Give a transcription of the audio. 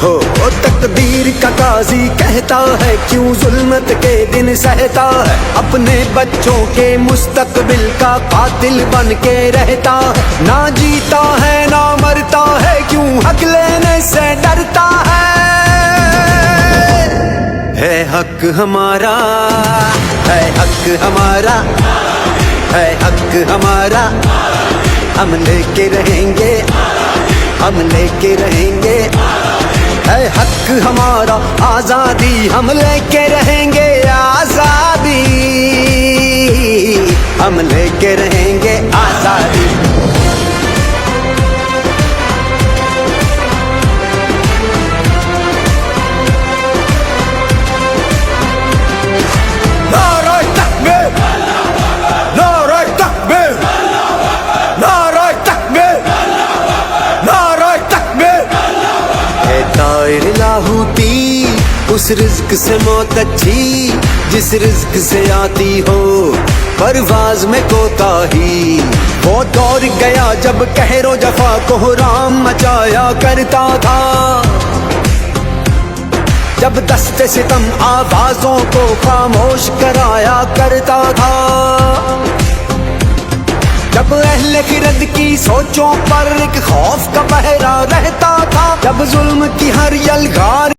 हो तकदीर का काजी कहता है क्यों जुल्मत के दिन सहता है, अपने बच्चों के मुस्तकबिल का कातिल बन के रहता है, ना जीता है ना मरता है क्यों हक लेने से डरता है हक हमारा, है हक हमारा, है हक हमारा, हम लेके रहेंगे, हम लेके रहेंगे, है हक हमारा आजादी, हम लेके रहेंगे आजादी, हम लेके रहेंगे आजादी। लाहूती उस रिज्क से मौत अच्छी जिस रिज्क से आती हो परवाज में कोताही, वो दौर गया जब कहरो जफा को राम मचाया करता था, जब दस्ते सितम आवाजों को खामोश कराया करता था, जब अहले खिरद की सोचों पर एक खौफ का पहरा रहता था, जब जुल्म की हर यलगार